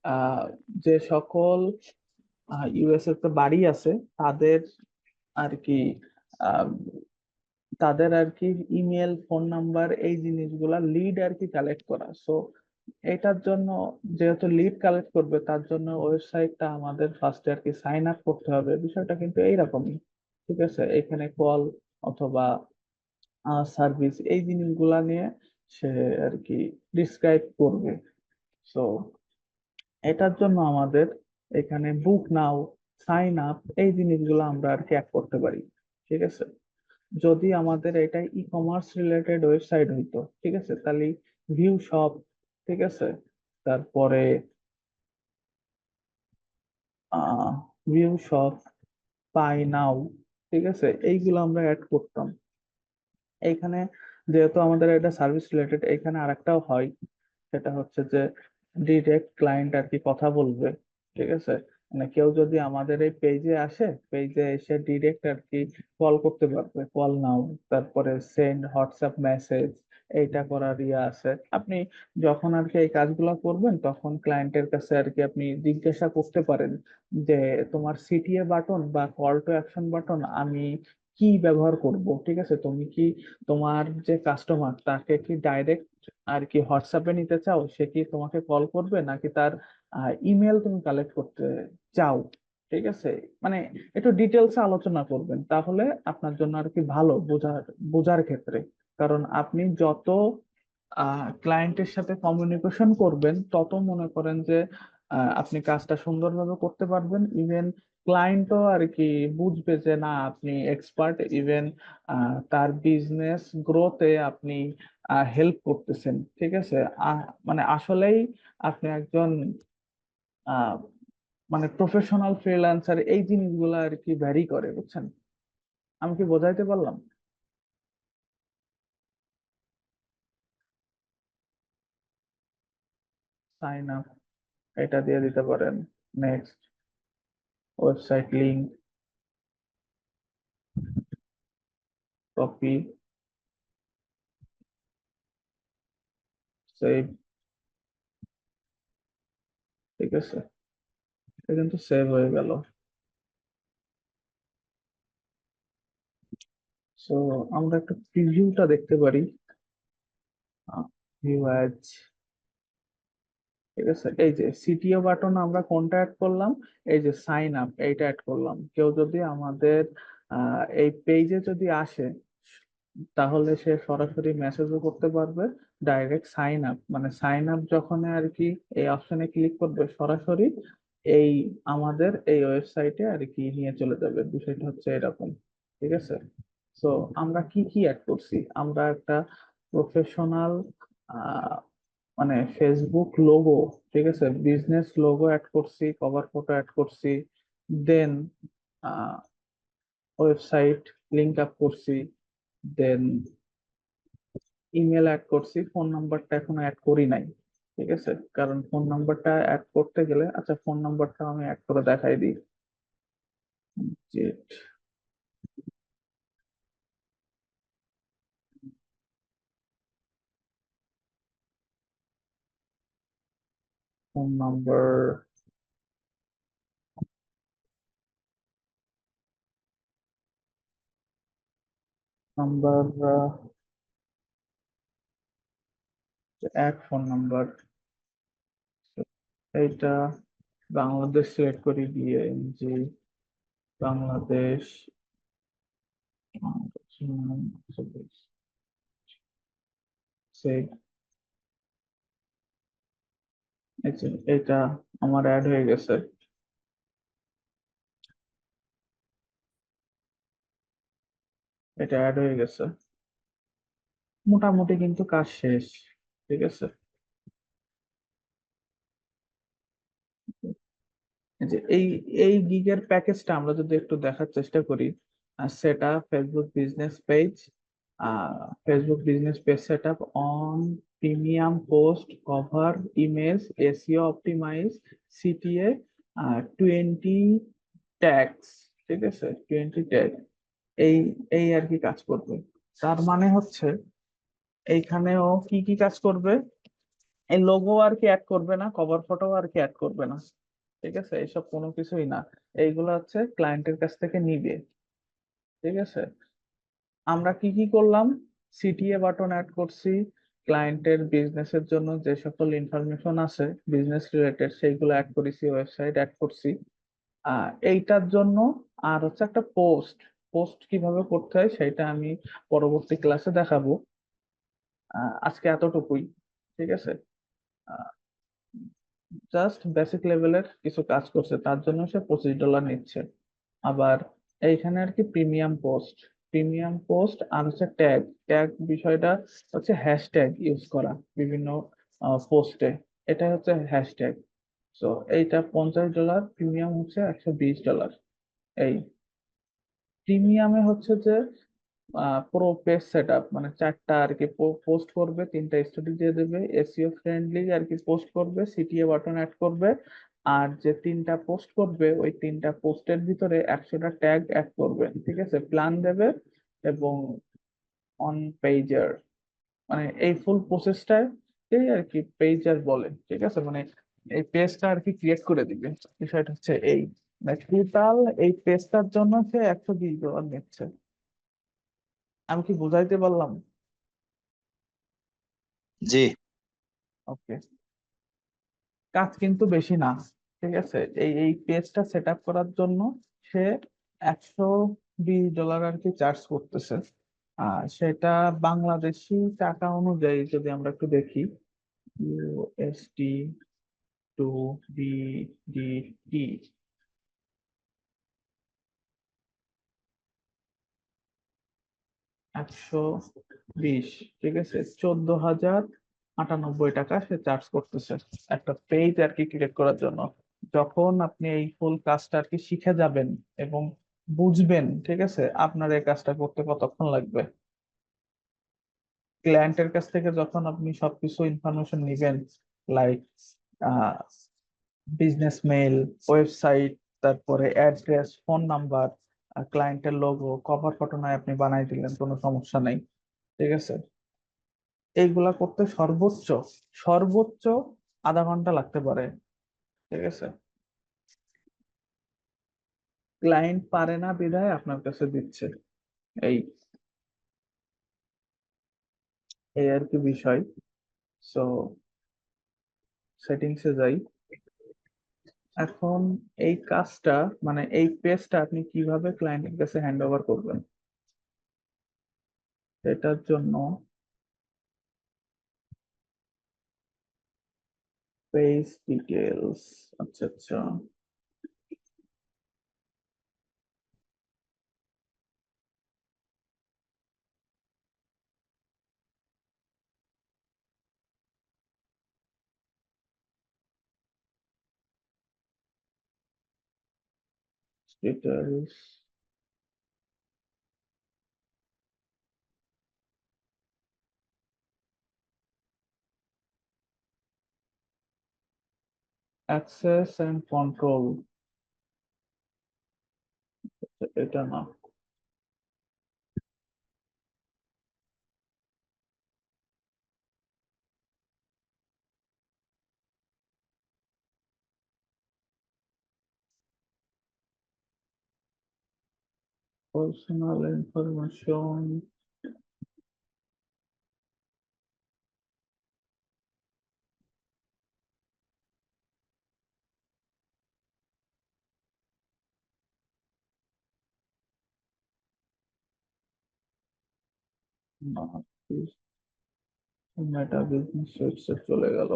আহ, যে সকল ইউএস এর তো বাড়ি আছে তাদের আর কি আহ, তাদের আর কি ইমেল, ফোন নাম্বার, এই জিনিসগুলা লিড আর কি কালেক্ট করা। সো এটার জন্য যেহেতু লিড কালেক্ট করবে, তার জন্য ওয়েবসাইটটা আমাদের ফার্স্টে আর কি সাইন আপ করতে হবে। বিষয়টা কিন্তু এইরকমই। ঠিক আছে, এখানে কল অথবা সার্ভিস এই জিনিসগুলা নিয়ে সে আর কি ডিসক্রাইব করবে। সো এটার জন্য আমাদের এখানে বুক নাও, সাইন আপ, এই জিনিসগুলো আমরা আর কি অ্যাড করতে পারি। ঠিক আছে, যদি আমাদের এটা ই কমার্স রিলেটেড ওয়েবসাইট হইতো, ঠিক আছে, তাহলে ভিউ শপ, ঠিক আছে, তারপরে ভিউ শপ, বাই নাও, ঠিক আছে, এইগুলো আমরা অ্যাড করতাম। এইখানে যেহেতু আমাদের এটা সার্ভিস রিলেটেড, এখানে আরেকটাও হয়, সেটা হচ্ছে যে ডিরেক্ট ক্লায়েন্ট আর কি কথা বলবে। ঠিক আছে, মানে কেউ যদি আমাদের এই পেজে আসে, পেজে এসে ডিরেক্ট আর কি কল করতে পারবে, কল নাও, তারপরে সেন্ড হোয়াটসঅ্যাপ মেসেজ, এইটা করার ইয়ে আছে। আপনি যখন আর কি এই কাজগুলো করবেন, তখন ক্লায়েন্টের কাছে আর কি আপনি জিজ্ঞাসা করতে পারেন যে তোমার সিটিএ বাটন বা কল টু অ্যাকশন বাটন আমি কি ব্যবহার করব। ঠিক আছে, তুমি কি তোমার যে কাস্টমার তাকে কি ডাইরেক্ট আর কি হোয়াটসঅ্যাপে নিতে চাও, সে কি তোমাকে কল করবে, নাকি তার ইমেল তুমি কালেক্ট করতে চাও। ঠিক আছে, মানে একটু ডিটেলসে আলোচনা করবেন, তাহলে আপনার জন্য আর কি ভালো বোঝার বোঝার ক্ষেত্রে। কারণ আপনি যত ক্লায়েন্টের সাথে কমিউনিকেশন করবেন, তত মনে করেন যে আপনি কাজটা সুন্দরভাবে করতে পারবেন। ইভেন ক্লায়েন্টও আর কি বুঝবে যে না আপনি এক্সপার্ট, ইভেন তার বিজনেস গ্রোথে আপনি হেল্প করতেছেন। ঠিক আছে, মানে আসলেই আপনি একজন আহ মানে প্রফেশনাল ফ্রিল্যান্সার, এই জিনিসগুলো আর কি ভ্যারি করে, বুঝছেন? আমি কি বোঝাইতে পারলাম? সাইন আপ, এটা দিয়ে দিতে পারেন। Next, website link, copy, save. ঠিক আছে, এটা কিন্তু সেভ হয়ে গেল। সো আমরা একটা প্রিভিউটা দেখতে পারি। ভিউ অ্যাজ, ঠিক আছে, এই যে সিটিও বাটন আমরা কোনটা অ্যাড করলাম? এই যে সাইন আপ, এইটা অ্যাড করলাম। কেউ যদি আমাদের এই পেজে যদি আসে, তাহলে সে সরাসরি মেসেজও করতে পারবে। ডাইরেক্ট সাইন আপ, মানে সাইন আপ যখন আর কি এই অপশনে ক্লিক করবে, সরাসরি এই আমাদের এই ওয়েবসাইটে আর কি নিয়ে চলে যাবে। বিষয়টা হচ্ছে এরকম। ঠিক আছে, তো আমরা কি কি অ্যাড করছি? আমরা একটা প্রফেশনাল মানে ফেসবুক লোগো, ঠিক আছে, বিজনেস লোগো অ্যাড করছি, কভার ফটো অ্যাড করছি, দেন ওয়েবসাইট লিংক আপ করছি, দেন ইমেল অ্যাড করছি। ফোন নাম্বারটা এখনো অ্যাড করি নাই। ঠিক আছে, কারণ ফোন নাম্বারটা অ্যাড করতে গেলে, আচ্ছা ফোন নাম্বারটা আমি অ্যাড করে দেখাই দিই। যে phone number, number, add phone number, এইটা বাংলাদেশ সিলেক্ট করি, বিএনজি বাংলাদেশ, সেভ। এটা আমার অ্যাড হয়ে গেছে। এটা অ্যাড হয়ে গেছে, মোটামুটি কিন্তু কাজ শেষ। ঠিক আছে, এই যে এই গিগের প্যাকেজটা আমরা যদি একটু দেখার চেষ্টা করি, set up Facebook business page, Facebook business page set up on premium post cover image SEO optimize CTA 20 tags. ঠিক আছে, 20 ট্যাগ, এই এই আর কি কাজ করবে। তার মানে হচ্ছে এইখানেও কি কি কাজ করবে? এই লোগো আর কি অ্যাড করবে না, কভার ফটো আর কি অ্যাড করবে না। ঠিক আছে, এইসব কোনো কিছুই না। এইগুলো হচ্ছে ক্লায়েন্টের কাছ থেকে নিবে। ঠিক আছে, আমরা কি কি করলাম? সিটিএ বাটন অ্যাড করছি, ক্লায়েন্টের বিজনেসের জন্য যে সকল ইনফরমেশন আছে বিজনেস রিলেটেড সেইগুলো অ্যাড করেছি, ওয়েবসাইট অ্যাড করছি এইটার জন্য। আর হচ্ছে একটা পোস্ট, পোস্ট কিভাবে করতে হয় সেটা আমি পরবর্তী ক্লাসে দেখাবো। আজকে এতটুকুই। ঠিক আছে, জাস্ট বেসিক লেভেলের কিছু কাজ করছে, তার জন্য সে $25 নিচ্ছে। আবার এইখানে আর কি প্রিমিয়াম পোস্ট, প্রিমিয়াম পোস্ট আর হচ্ছে ট্যাগ, ট্যাগ বিষয়টা হচ্ছে হ্যাশট্যাগ ইউজ করা বিভিন্ন পোস্টে, এটা হচ্ছে হ্যাশট্যাগ। তো এইটা $50, প্রিমিয়াম হচ্ছে $120। এই প্রিমিয়ামে হচ্ছে যে পুরো পেজ সেট আপ, মানে চারটা আর কি পোস্ট করবে, তিনটা স্টোরি দিয়ে দেবে, এসইও ফ্রেন্ডলি আর কি পোস্ট করবে, সিটিএ বাটন অ্যাড করবে, আর যে তিনটা পোস্ট করবে ওই তিনটা পোস্টের ভিতরে 100টা ট্যাগ অ্যাড করবে। ঠিক আছে, প্ল্যান দেবে এবং অন পেজার, মানে এই ফুল প্রসেসটাই আর কি পেজার বলে। ঠিক আছে, মানে এই পেজটা আর কি ক্রিয়েট করে দিবে। বিষয়টা হচ্ছে এই, মানে টোটাল এই পেজটার জন্য সে $120 নিচ্ছে। আমি কি বুঝাইতে পারলাম? জি। ওকে, কাজ কিন্তু বেশি না। ঠিক আছে, এই পেজটা সেট আপ করার জন্য সে $120 আর কি চার্জ করতেছে। সেটা বাংলাদেশি টাকা অনুযায়ী যদি আমরা একটু দেখি, ইউএসডি টু বিডিটি, 120, ঠিক আছে, 14,098 টাকা সে চার্জ করতেছে একটা পেজ আর কি ক্রিয়েট করার জন্য। যখন আপনি এই ফুল কাজটা আর কি শিখে যাবেন এবং বুঝবেন, ঠিক আছে, আপনার এই কাজটা করতে কতক্ষণ লাগবে। ক্লায়েন্টের কাছ থেকে যখন আপনি সবকিছু ইনফরমেশন নিবেন, লাইক বিজনেস মেইল, ওয়েবসাইট, তারপরে অ্যাড্রেস, ফোন নাম্বার, ক্লায়েন্টের লোগো, কভার ফটো নয় আপনি বানাই দিলেন, কোনো সমস্যা নেই, ঠিক আছে। এইগুলা করতে সর্বোচ্চ সর্বোচ্চ আধা ঘন্টা লাগতে পারে, ঠিক আছে। ক্লায়েন্ট পারে না বিধায় আপনার কাছে দিচ্ছে, এই এই আর কি বিষয়। সো সেটিংসে যাই। এখন এই কাজটা, মানে এই পেজটা আপনি কিভাবে ক্লায়েন্টের কাছে হ্যান্ড ওভার করবেন, এটার জন্য পেজ ডিটেলস, আচ্ছা আচ্ছা, ডিটেলস, অ্যাক্সেস এন্ড কন্ট্রোল, এটা না, পার্সোনাল ইনফরমেশন, মেটা বিজনেস ওয়েবসাইট চলে গেল।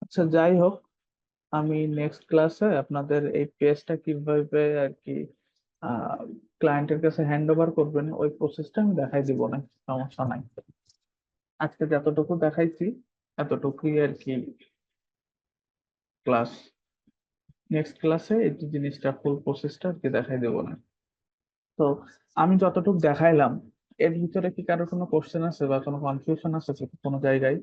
আচ্ছা, যাই হোক, আমি নেক্সট ক্লাসে আপনাদের এই পেজটা কিভাবে আর কি ক্লায়েন্টের কাছে হ্যান্ড ওভার করবেন ওই প্রসেসটা আমি দেখাই দিব, না সমস্যা নাই। আজকে যতটুকু দেখাইছি এতটুকুই আর কি ক্লাস। নেক্সট ক্লাসে এই জিনিসটা ফুল প্রসেসটা আর কি দেখাই দেবো না। তো আমি যতটুকু দেখাইলাম, এর ভিতরে কি কারো কোনো কোশ্চেন আছে বা কোনো কনফিউশন আছে কোনো জায়গায়?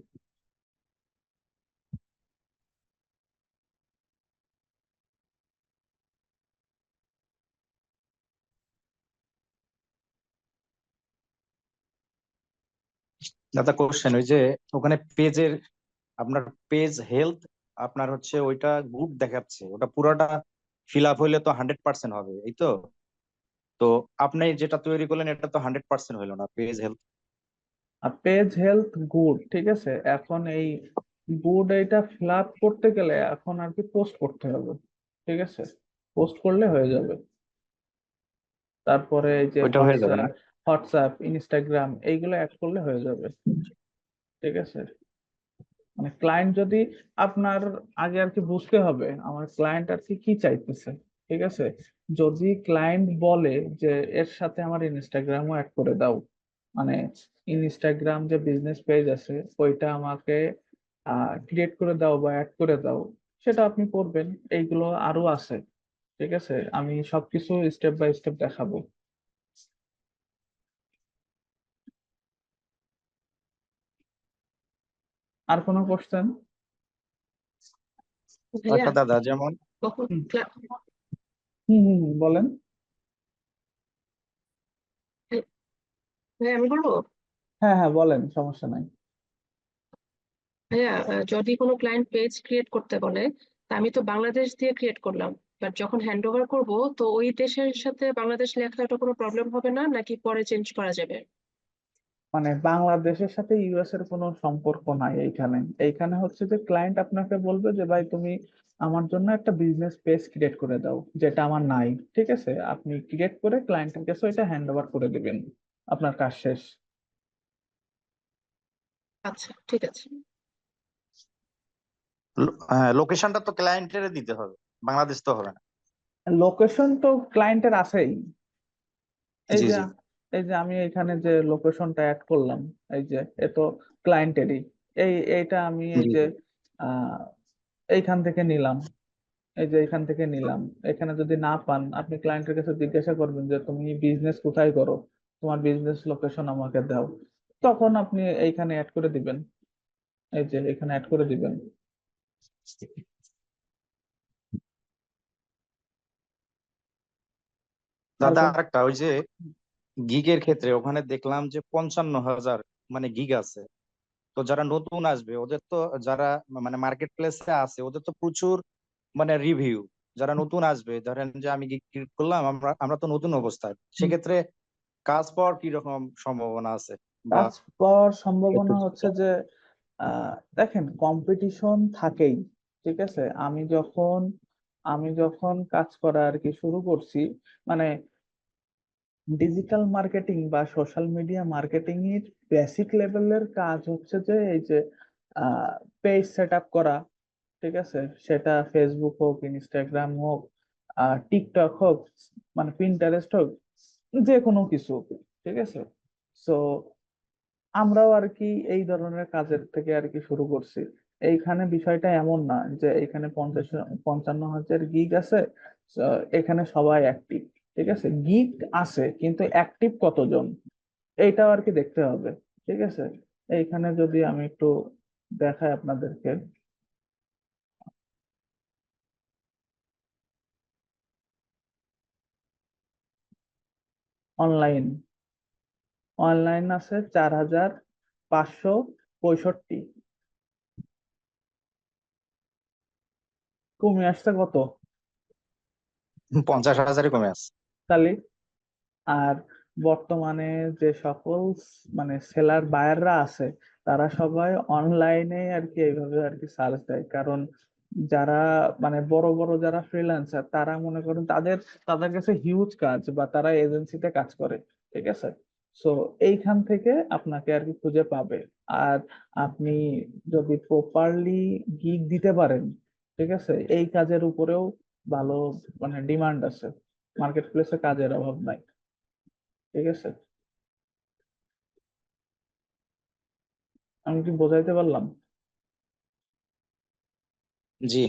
দাদা কোশ্চেন, ওই যে ওখানে পেজের আপনার পেজ হেলথ আপনার হচ্ছে ওইটা গুড দেখাচ্ছে, ওটা পুরোটা ফিল আপ হইলে তো 100% হবে, এই তো। তো আপনি যেটা তৈরি করলেন এটা তো 100% হইলো না পেজ হেলথ। আর পেজ হেলথ গুড, ঠিক আছে, এখন এই গুড এইটা ফিল আপ করতে গেলে এখন আর কি পোস্ট করতে হবে, ঠিক আছে, পোস্ট করলে হয়ে যাবে। তারপরে এই যে ওইটা হয়ে যাবে না? হোয়াটসঅ্যাপ, ইনস্টাগ্রাম এইগুলো অ্যাড করলে হয়ে যাবে, ঠিক আছে। মানে ক্লায়েন্ট যদি আপনার আগে আর কি বুঝতে হবে আমার ক্লায়েন্ট আর কি কি চাইতেছে, ঠিক আছে। যদি ক্লায়েন্ট বলে যে এর সাথে আমার ইনস্টাগ্রামও অ্যাড করে দাও, মানে ইনস্টাগ্রাম যে বিজনেস পেজ আছে ওইটা আমাকে ক্রিয়েট করে দাও বা অ্যাড করে দাও, সেটা আপনি করবেন। এইগুলো আরো আছে, ঠিক আছে, আমি সবকিছু স্টেপ বাই স্টেপ দেখাবো। আর কোনো কোশ্চেন? ভাইয়া আচ্ছা দাদা, যেমন কখন হুম হুম হুম, বলেন। ভাই আমি বলবো? হ্যাঁ হ্যাঁ বলেন, সমস্যা নাই। ভাইয়া যদি কোনো ক্লায়েন্ট পেজ ক্রিয়েট করতে বলে, তা আমি তো বাংলাদেশ দিয়ে ক্রিয়েট করলাম, বাট যখন হ্যান্ড ওভার করবো তো ওই দেশের সাথে বাংলাদেশ লেখা এটা কোনো প্রবলেম হবে না, নাকি পরে চেঞ্জ করা যাবে? মানে বাংলাদেশের সাথে ইউএস এর কোনো সম্পর্ক নাই এইখানে। এইখানে হচ্ছে যে ক্লায়েন্ট আপনাকে বলবে যে ভাই তুমি আমার জন্য একটা বিজনেস পেজ ক্রিয়েট করে দাও, যেটা আমার নাই। ঠিক আছে, আপনি ক্রিয়েট করে ক্লায়েন্টের কাছে ওইটা হ্যান্ড ওভার করে দিবেন, আপনার কাজ শেষ। আচ্ছা, ঠিক আছে। হ্যাঁ, লোকেশনটা তো ক্লায়েন্টের দিতে হবে, বাংলাদেশ তো হবে না। লোকেশন তো ক্লায়েন্টের আছেই। এই জি যে জি। এই যে আমি এখানে যে লোকেশনটা অ্যাড করলাম, এই যে এ তো ক্লায়েন্টেরই। এইটা আমি এই জি যে জি। আহ এইখান থেকে নিলাম, এই যে এখান থেকে নিলাম। এখানে যদি না পান, আপনি ক্লায়েন্টের কাছে জিজ্ঞাসা করবেন যে তুমি বিজনেস কোথায় করো, তোমার বিজনেস লোকেশন আমাকে দাও। তখন আপনি এইখানে অ্যাড করে দিবেন, এই যে এখানে অ্যাড করে দিবেন। আর দাদা কোন আরেকটা, ওই যে গিগের ক্ষেত্রে ওখানে দেখলাম যে 55,000 মানে গিগ আছে। তো যারা নতুন আসবে ওদের তো, যারা মানে মার্কেট প্লেসে আছে ওদের তো প্রচুর মানে রিভিউ। যারা নতুন আসবে, ধরেন যে আমি গিগ ক্রিয়েট করলাম, আমরা আমরা তো নতুন অবস্থায়, সেক্ষেত্রে কাজ পাওয়ার কি রকম সম্ভাবনা আছে বা কাজ পাওয়ার সম্ভাবনা একটু হচ্ছে যে দেখেন কম্পিটিশন থাকেই। ঠিক আছে, আমি যখন কাজ করা আর কি শুরু করছি, মানে ডিজিটাল মার্কেটিং বা সোশ্যাল মিডিয়া মার্কেটিং এর বেসিক লেভেলের কাজ হচ্ছে যে এই যে পেজ সেট আপ করা। ঠিক আছে, সেটা ফেসবুক হোক, ইনস্টাগ্রাম হোক, টিকটক হোক, মানে পিন্টারেস্ট হোক, যে কোনো কিছু। ঠিক আছে, সো আমরাও আর কি এই ধরনের কাজের থেকে আর কি শুরু করছি। এইখানে বিষয়টা এমন না যে এখানে 55,000 গিগ আছে, so এখানে সবাই অ্যাক্টিভ। ঠিক আছে, গিগ আছে কিন্তু অ্যাক্টিভ কতজন, এইটাও আর কি দেখতে হবে। ঠিক আছে, এইখানে যদি আমি একটু দেখাই আপনাদেরকে। অনলাইন অনলাইন আছে 4,565, কমে আসছে কত 50,000-ই কমে আসছে। তাহলে। আর বর্তমানে যে সকল মানে সেলার বায়াররা আছে, তারা সবাই অনলাইনে আর কি এইভাবে আর কি সার্চ দেয়। কারণ যারা মানে বড় বড় যারা ফ্রিল্যান্সার, তারা মনে করেন তাদের তাদের কাছে হিউজ কাজ, বা তারা এজেন্সিতে কাজ করে। ঠিক আছে, সো এইখান থেকে আপনাকে আর কি খুঁজে পাবে। আর আপনি যদি প্রপারলি গিগ দিতে পারেন, ঠিক আছে, এই কাজের উপরেও ভালো মানে ডিমান্ড আছে, মার্কেট প্লেসে কাজের অভাব নাই। ঠিক আছে, আমি কি বোঝাইতে পারলাম? জি।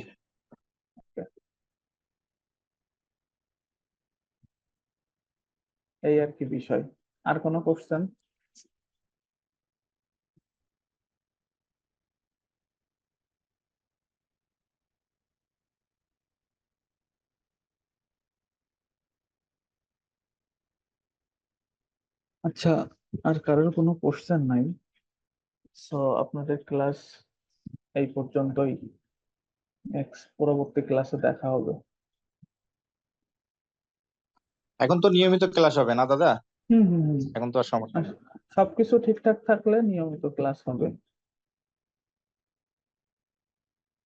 এই আর কি বিষয়। আর কোনো কোশ্চেন? আচ্ছা, আর কারোর কোনো কোশ্চেন নাই? সো আপনাদের ক্লাস এই পর্যন্তই। নেক্সট পরবর্তী ক্লাসে দেখা হবে। এখন তো নিয়মিত ক্লাস হবে না দাদা? হুম হুম হুম। এখন তো আর সমস্যা আর নেই। সবকিছু ঠিকঠাক থাকলে নিয়মিত ক্লাস হবে।